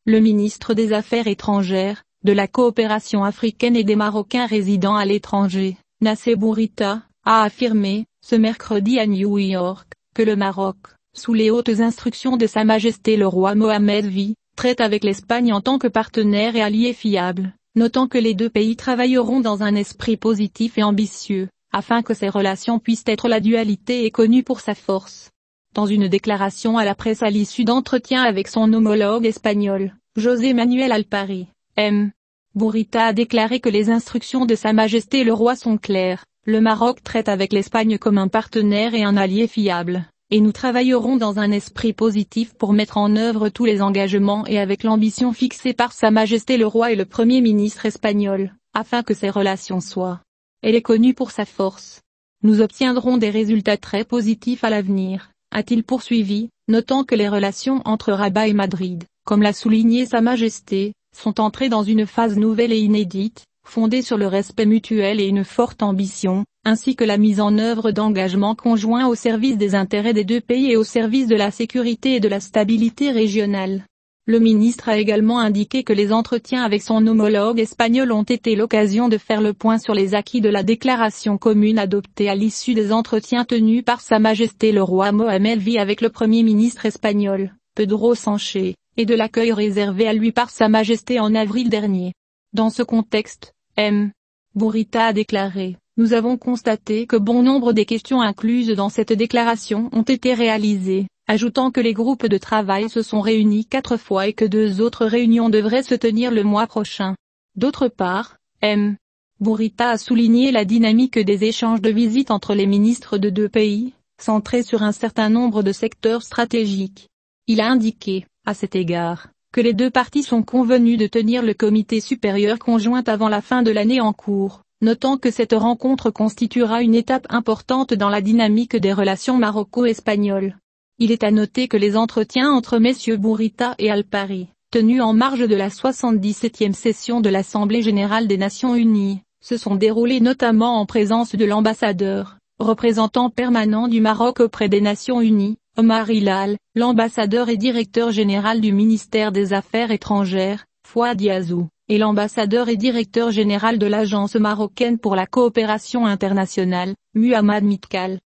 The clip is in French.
le ministre des Affaires étrangères, de la coopération africaine et des Marocains résidant à l'étranger, Nassé Bourita, a affirmé, ce mercredi à New York, que le Maroc, sous les hautes instructions de Sa Majesté le roi Mohammed V, traite avec l'Espagne en tant que partenaire et allié fiable, notant que les deux pays travailleront dans un esprit positif et ambitieux, afin que ces relations puissent être la dualité et connue pour sa force. Dans une déclaration à la presse à l'issue d'entretiens avec son homologue espagnol, José Manuel Alpari, M. Bourita a déclaré que les instructions de Sa Majesté le roi sont claires, le Maroc traite avec l'Espagne comme un partenaire et un allié fiable, et nous travaillerons dans un esprit positif pour mettre en œuvre tous les engagements et avec l'ambition fixée par Sa Majesté le roi et le Premier ministre espagnol, afin que ces relations soient. Elle est connue pour sa force. Nous obtiendrons des résultats très positifs à l'avenir, a-t-il poursuivi, notant que les relations entre Rabat et Madrid, comme l'a souligné Sa Majesté, sont entrées dans une phase nouvelle et inédite, fondée sur le respect mutuel et une forte ambition, ainsi que la mise en œuvre d'engagements conjoints au service des intérêts des deux pays et au service de la sécurité et de la stabilité régionale. Le ministre a également indiqué que les entretiens avec son homologue espagnol ont été l'occasion de faire le point sur les acquis de la déclaration commune adoptée à l'issue des entretiens tenus par Sa Majesté le roi Mohammed V avec le Premier ministre espagnol, Pedro Sánchez, et de l'accueil réservé à lui par Sa Majesté en avril dernier. Dans ce contexte, M. Bourita a déclaré, « Nous avons constaté que bon nombre des questions incluses dans cette déclaration ont été réalisées, ajoutant que les groupes de travail se sont réunis 4 fois et que 2 autres réunions devraient se tenir le mois prochain. » D'autre part, M. Bourita a souligné la dynamique des échanges de visites entre les ministres de deux pays, centrés sur un certain nombre de secteurs stratégiques. Il a indiqué, à cet égard, que les deux parties sont convenues de tenir le comité supérieur conjoint avant la fin de l'année en cours, notant que cette rencontre constituera une étape importante dans la dynamique des relations maroco-espagnoles. Il est à noter que les entretiens entre messieurs Bourita et Alpari, tenus en marge de la 77e session de l'Assemblée générale des Nations unies, se sont déroulés notamment en présence de l'ambassadeur, représentant permanent du Maroc auprès des Nations unies, Omar Hilal, l'ambassadeur et directeur général du ministère des Affaires étrangères, Fouad Yazou, et l'ambassadeur et directeur général de l'Agence marocaine pour la coopération internationale, Muhammad Mitkal.